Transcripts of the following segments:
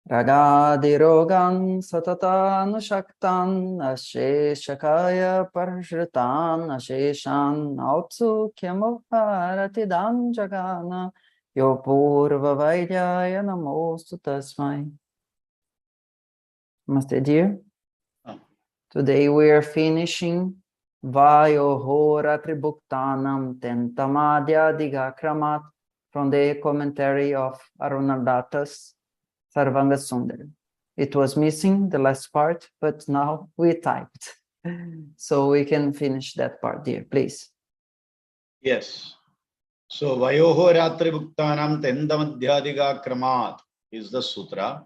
Ragadirogan satatanushaktan asheshakaya parshritan asheshan autsukyamopharatidam jagana yopurva vaidyaya namostu tasmai. Namaste, dear. Today we are finishing vayo'horātribhuktānāṃ antamadhyādigāḥ kramāt from the commentary of Arunadatta's Sarvangasundara. It was missing the last part, but now we typed. So we can finish that part, dear, please. Yes. So vayo'horātribhuktānāṃ antamadhyādigāḥ kramāt is the sutra.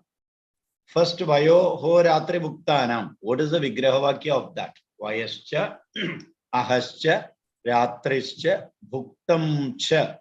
First, vayo'horātribhuktānāṃ. What is the vigrahavakkya of that? Vayaśca, ahaśca, rātriśca, bhuktaṃ.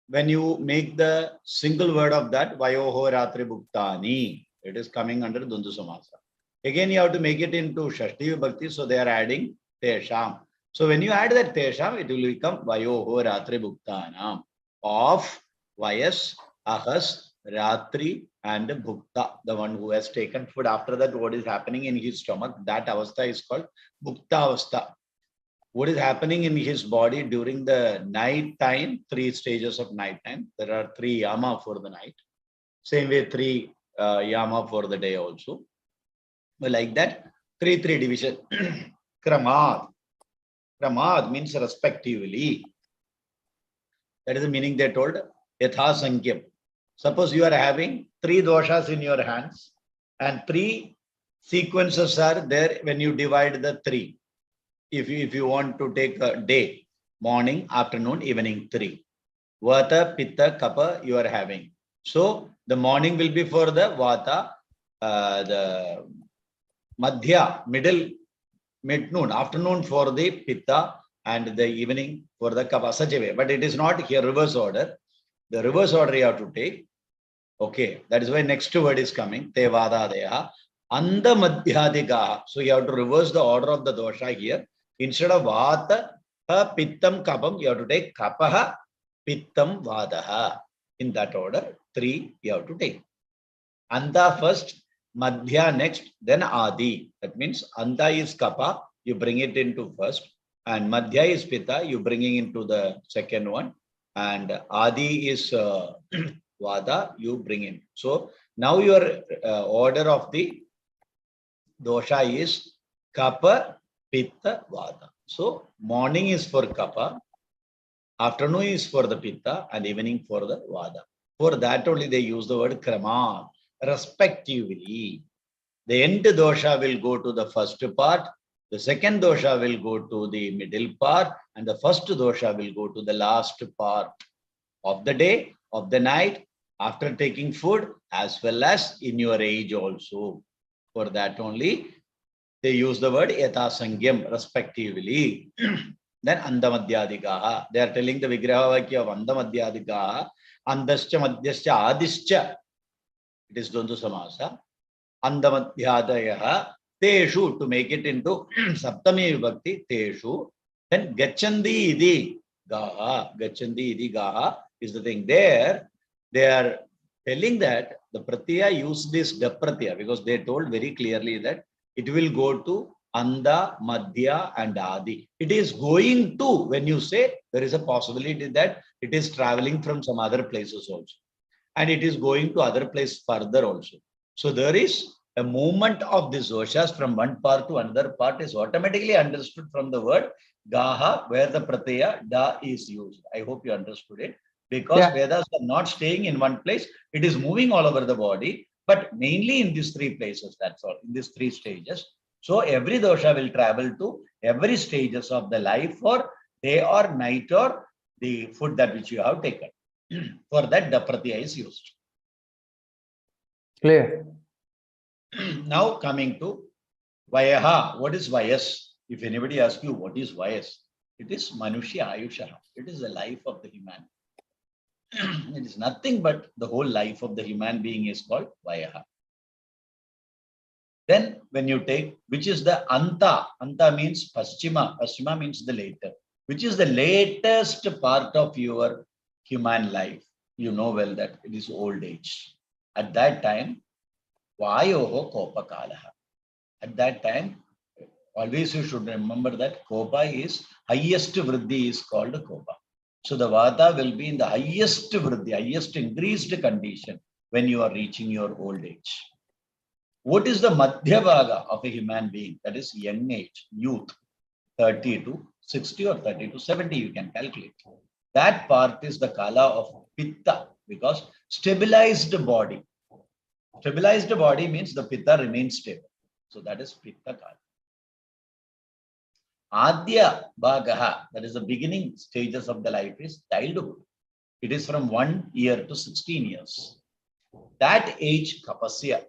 When you make the single word of that, vayo'horātribhuktāni, it is coming under Dundu Samasa. Again, you have to make it into Shashti Vibhakti, so they are adding teṣāṃ. So when you add that teṣāṃ, it will become vayo'horātribhuktānāṃ of vayas, ahas, rātri, and bhukta, the one who has taken food. After that, what is happening in his stomach, that avastha is called bhukta. What is happening in his body during the night time, 3 stages of night time. There are 3 yama for the night. Same way, 3 yama for the day also. But like that, 3 division. Kramāt. Kramāt means respectively. That is the meaning they told. Yathāsaṅkhyaṃ. Suppose you are having 3 doshas in your hands and 3 sequences are there when you divide the 3. If you want to take a day, morning, afternoon, evening, 3. Vata, Pitta, Kapha you are having. So the morning will be for the Vata, the Madhya, mid-noon, afternoon for the Pitta, and the evening for the Kapha, such a way. But it is not here reverse order. The reverse order you have to take. Okay, that is why next word is coming. Te vātādayaḥ, antamadhyādigāḥ. So you have to reverse the order of the dosha here. Instead of vata, pittam, kapam, you have to take kapaha, pittam, vadaha. In that order, 3 you have to take. Anta first, madhya next, then adi. That means anta is kapa, you bring it into first. And madhya is pitta, you bringing into the second one. And adi is vada, you bring in. So now your order of the dosha is kapha, pitta, vada. So morning is for kapha, afternoon is for the pitta, and evening for the vada. For that only they use the word kramāt, respectively. The end dosha will go to the first part, the second dosha will go to the middle part, and the first dosha will go to the last part of the day, of the night, after taking food, as well as in your age also. For that only they use the word yathāsaṅkhyaṃ, respectively. Then antamadhyādigāḥ. They are telling the vigrahavakkya of antamadhyādigāḥ. Antaśca, madhyaśca, adisca. It is Dvandva Samasa. Antamadhyādayaḥ. Teṣu, to make it into Saptami Vibhakti. Teṣu. Then gacchantītyantamadhyādigāḥ. Gacchantītyantamadhyādigāḥ is the thing. There, they are telling that the pratyaya use this pratyaya because they told very clearly that it will go to anda, madhya, and adi. It is going to, when you say, there is a possibility that it is traveling from some other places also. And it is going to other place further also. So there is a movement of these doshas from one part to another part is automatically understood from the word gaha, where the pratyaya da is used. I hope you understood it. Because Vedas are not staying in one place, it is moving all over the body, but mainly in these 3 places, that's all, in these 3 stages. So every dosha will travel to every stages of the life for day or night or the food that which you have taken. For that, the pratyaya is used. Clear. Now coming to vayaha. What is vayas? If anybody asks you what is vayas, it is manuṣyāyuṣaḥ. It is the life of the human. It is nothing but the whole life of the human being is called vayaha. Then when you take, which is the anta means paschima means the later, which is the latest part of your human life. You know well that it is old age. At that time, vayoho kopakalaha. At that time, always you should remember that kopa is highest vriddhi is called kopa. So the vata will be in the highest vriddhi, highest increased condition when you are reaching your old age. What is the madhya bhaga of a human being? That is young age, youth, 30 to 60 or 30 to 70, you can calculate. That part is the kala of pitta, because stabilized body. Stabilized body means the pitta remains stable. So that is pitta kala. Adya bhagaha, that is the beginning stages of the life, is childhood. It is from 1 year to 16 years. That age, kapasya,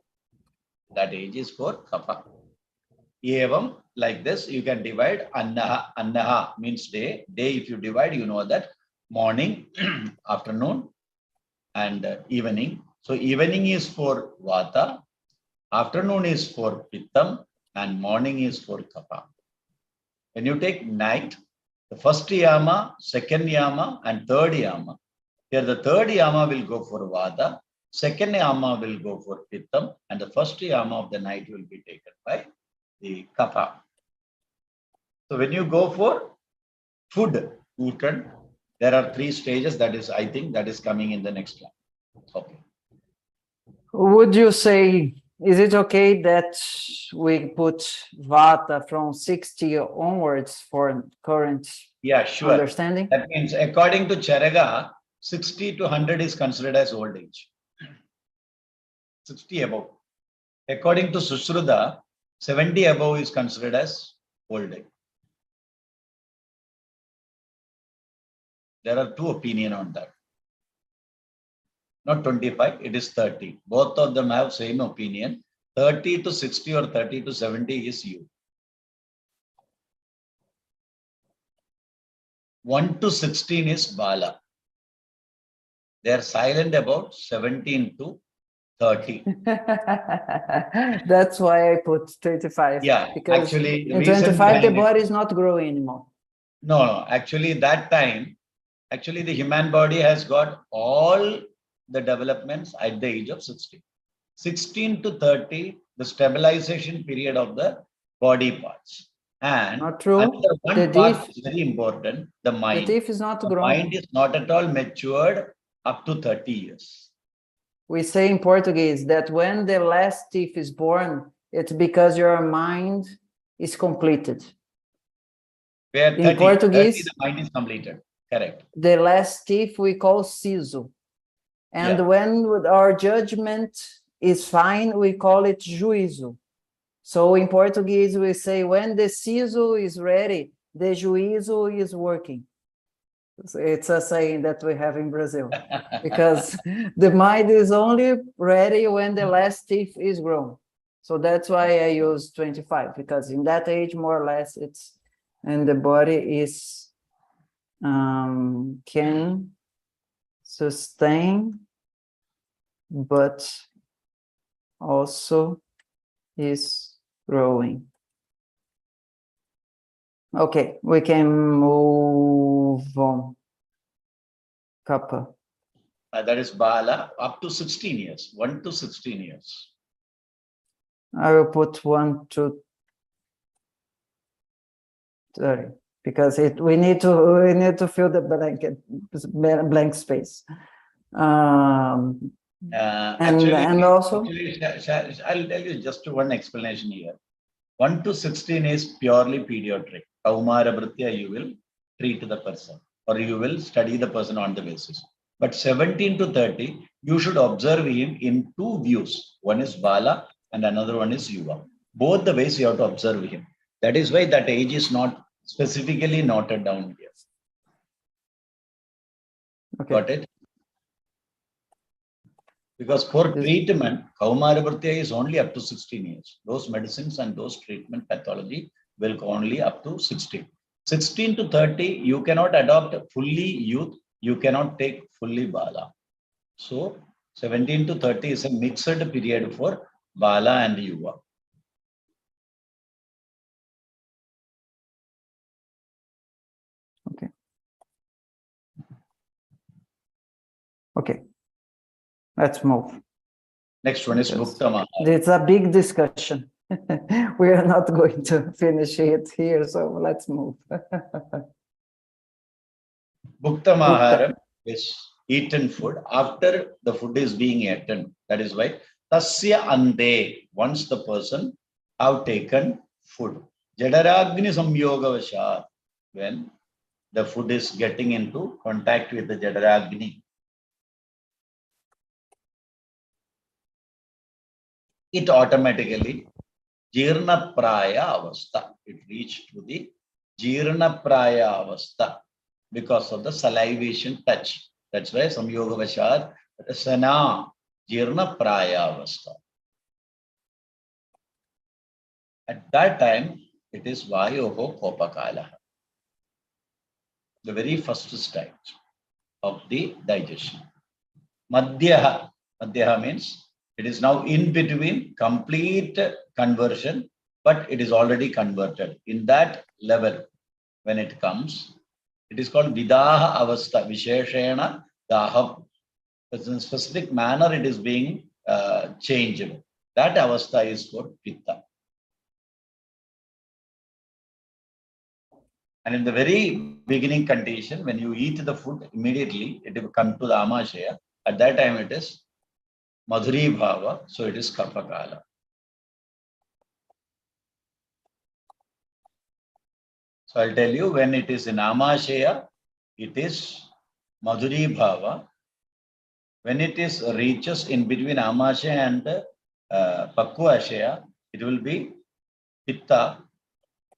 that age is for kapha. Evam, like this, you can divide annaha. Annaha means day. Day, if you divide, you know that morning, afternoon, and evening. So evening is for vata, afternoon is for pittam, and morning is for kapha. When you take night, the first yama, second yama, and third yama. Here the third yama will go for vata, second yama will go for pittam, and the first yama of the night will be taken by the kapha. So when you go for food, eaten, there are 3 stages. That is, I think, that is coming in the next one. Okay. Would you say, is it okay that we put vata from 60 onwards for current understanding? That means according to Charaga, 60 to 100 is considered as old age. 60 above. According to Sushruta, 70 above is considered as old age. There are 2 opinions on that. Not 25, it is 30. Both of them have same opinion. 30 to 60 or 30 to 70 is you. 1 to 16 is Bala. They are silent about 17 to 30. That's why I put 25. Yeah, because actually, in 25 the body is not growing anymore. No, actually that time, actually the human body has got all the developments at the age of 60. 16 to 30, the stabilization period of the body parts. And not true. Another one part is very important, the mind. The teeth is not the growing. Mind is not at all matured up to 30 years. We say in Portuguese that when the last teeth is born, it's because your mind is completed. Where 30, in Portuguese, 30, the mind is completed. Correct. The last teeth we call siso. And when our judgment is fine, we call it juízo. So in Portuguese, we say when the siso is ready, the juízo is working. It's a saying that we have in Brazil, because the mind is only ready when the last teeth is grown. So that's why I use 25, because in that age, more or less, it's, and the body is, can sustain, but also is growing. Okay, we can move on. Kappa. That is Bala, up to 16 years, 1 to 16 years. I will put 1 to 30, because we need to fill the blank space. And also, I'll tell you just one explanation here. 1 to 16 is purely pediatric. Kaumara Bhritya, you will treat the person, or you will study the person on the basis. But 17 to 30, you should observe him in 2 views. One is Bala and another one is Yuva. Both the ways you have to observe him. That is why that age is not specifically noted down here. Okay. Got it? Because for treatment, Kaumara Bhritya is only up to 16 years. Those medicines and those treatment pathology will go only up to 16. 16 to 30, you cannot adopt fully youth. You cannot take fully Bala. So 17 to 30 is a mixed period for Bala and Yuva. Okay. Okay. Let's move. Next one is bhuktaṃ. It's a big discussion. We are not going to finish it here, so let's move. Bhuktaṃ is eaten food after the food is being eaten. That is why tasya ante, once the person have taken food. Jadaragni samyogavashat, when the food is getting into contact with the jadaragni, it automatically jirna praya avastha. It reached to the jirna praya avastha because of the salivation touch. That's why samyogavashat sthana jirna praya avastha. At that time, it is vayoho kopakala, the very first stage of the digestion. Madhyaha means it is now in between complete conversion, but it is already converted. In that level, when it comes, it is called vidaha avastha, visheshena daham. It's in a specific manner it is being changed. That avastha is called pitta. And in the very beginning condition, when you eat the food, immediately it will come to the amashaya. At that time it is madhuri bhava, so it is kapakala. So I'll tell you, when it is in amashaya, it is madhuri bhava. When it is reaches in between amashaya and pakvashaya, it will be pitta.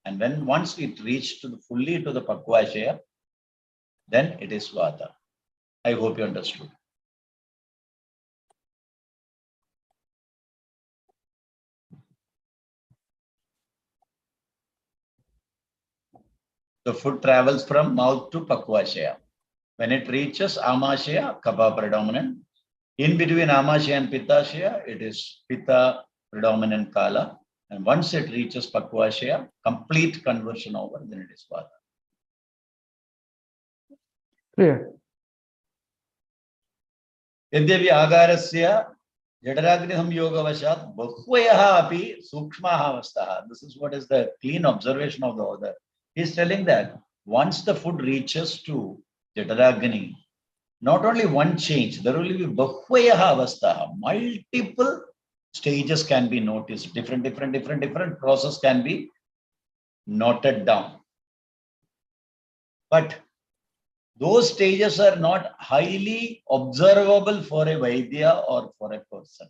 And when once it reached to the fully to the pakvashaya, then it is vata. I hope you understood. The food travels from mouth to pakvashaya. When it reaches amashaya, kapha predominant. In between amashaya and pittashaya, it is pitta predominant kala. And once it reaches pakvashaya, complete conversion over, then it is vata. Clear. Yadyapi agarasya jadaragni samyogavashat bhukvayaha api sukshmaha avastaha. This is what is the clean observation of the author. He is telling that once the food reaches to jadaragni, not only one change, there will be bhukvayaha avastaha. Multiple stages can be noticed. Different process can be noted down. But those stages are not highly observable for a Vaidya or for a person.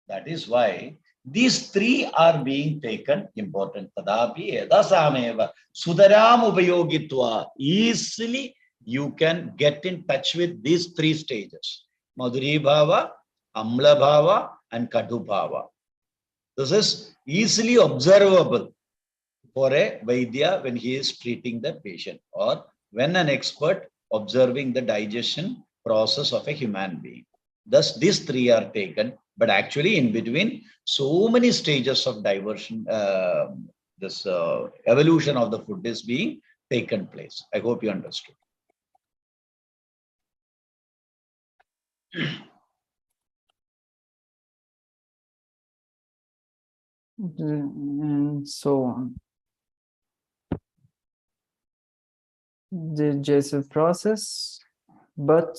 That is why these three are being taken important. Tadapi edasameva sudaram upayogitva. Easily you can get in touch with these three stages. Madhuri bhava, amla bhava, and kadu bhava. This is easily observable for a Vaidya when he is treating the patient, or when an expert observing the digestion process of a human being. Thus, these three are taken, but actually in between, so many stages of diversion, evolution of the food is being taken place. I hope you understood. And so on. The digestive process, but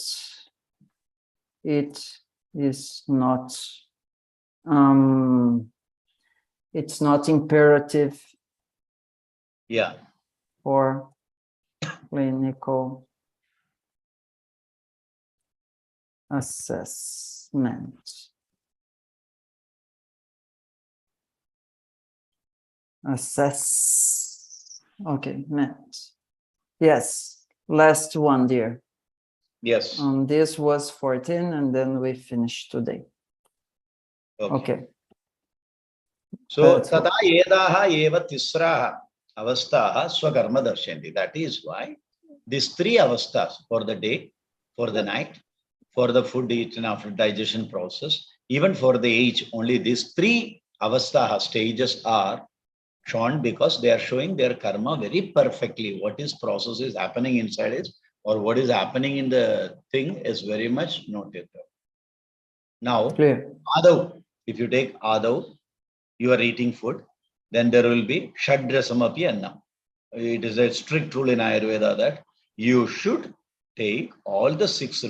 it is not it's not imperative for clinical assessment. Okay, meant. Yes, last one, dear. Yes. This was 14, and then we finished today. Okay. So, tata edaha eva tisraha avastaha swakarma darshanti. That is why these three avastas, for the day, for the night, for the food eaten after digestion process, even for the age, only these three avastaha stages are shown, because they are showing their karma very perfectly. What is process is happening inside is, or what is happening in the thing is very much noted. Now, Clear. Adav, if you take Adav, you are eating food, then there will be Shadrasamapi Anna. It is a strict rule in Ayurveda that you should take all the 6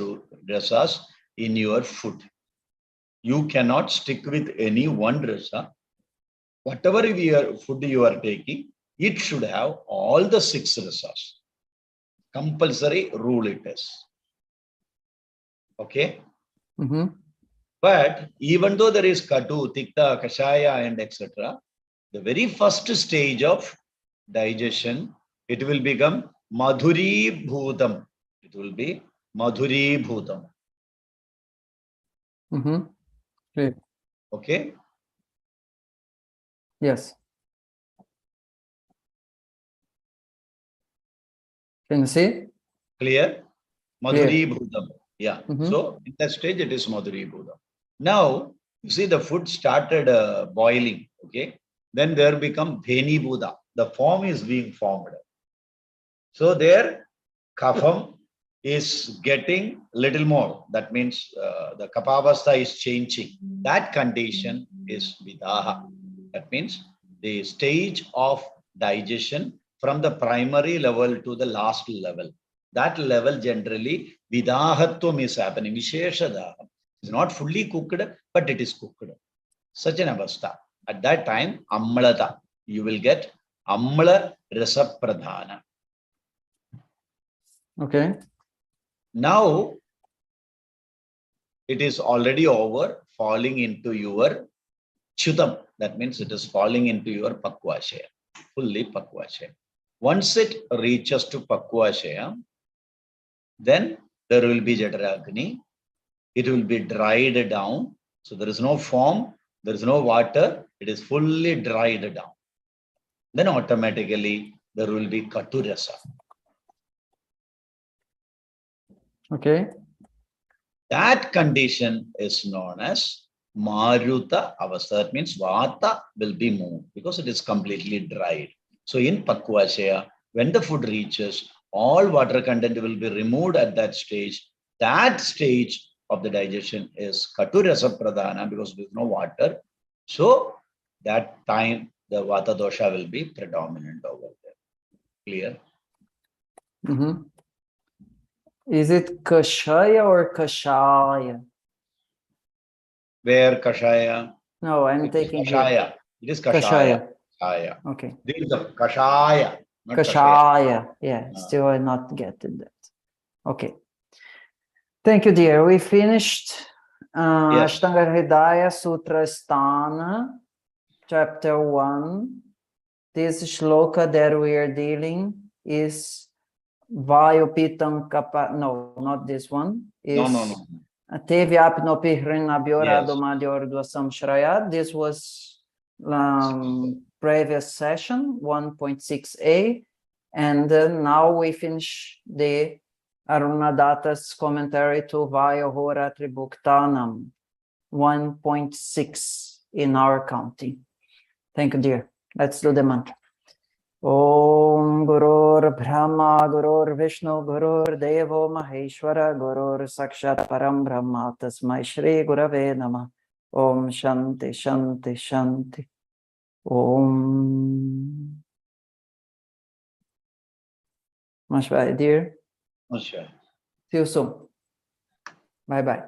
rasas in your food. You cannot stick with any one rasa. Whatever food you are taking, it should have all the 6 rasas. Compulsory rule it is. Okay? But even though there is katu, tikta, kashaya, and etc., the very first stage of digestion, it will become madhuri bhutam. It will be madhuri bhutam. Clear. Okay? Yes. Can you see? Clear? Madhuri bhutam. Yeah. So in that stage, it is madhuri bhutam. Now, you see the food started boiling. Okay? Then there become dheni bhuta. The form is being formed. So there, kapham is getting little more. That means the kapavastha is changing. That condition is vidaha. That means the stage of digestion from the primary level to the last level. That level generally vidahatvam is happening. Visheshadaha. It's not fully cooked, but it is cooked. Such an avastha. At that time, ammalata. You will get ammala rasa pradhana. Okay. Now, it is already over, falling into your chudam. That means it is falling into your pakvashaya, fully pakvashaya. Once it reaches to pakvashaya, then there will be jadaragni. It will be dried down. So there is no form, there is no water. It is fully dried down. Then automatically there will be katurasa. Okay. That condition is known as maruta avastha. That means vata will be moved because it is completely dried. So in pakvashaya, when the food reaches, all water content will be removed at that stage. That stage of the digestion is katurasa pradhana because there is no water. So that time the vata dosha will be predominant over there. Clear? Is it kashaya or kashaya? Where kashaya? No, I'm taking kashaya. Here. It is kashaya. Kashaya. Okay. This is the kashaya. Not kashaya. Yeah, still I not getting that. Okay. Thank you, dear. We finished Ashtanga Hridaya Sutra Sthana, chapter 1. This shloka that we are dealing is Vayo'pitam kapa. No, not this one. Is no. Te vyāpino'pi hṛnnābhyoradhomadhyordhvasaṃśrayāḥ. This was previous session 1.6a, and now we finish the Arunadatta's commentary to vayo'horātribhuktānāṃ 1.6 in our counting. Thank you, dear. Let's do the mantra. Om Gurur Brahma Gurur Vishnu Gurur Devo Maheshwara Gurur Sakshat Param Brahma Tasmai Shri Gurave Namah. Om Shanti Shanti Shanti. Om. Much bye, dear. Much bye. See you soon. Bye-bye.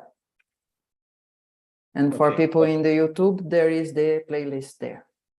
And for people in the YouTube, there is the playlist there.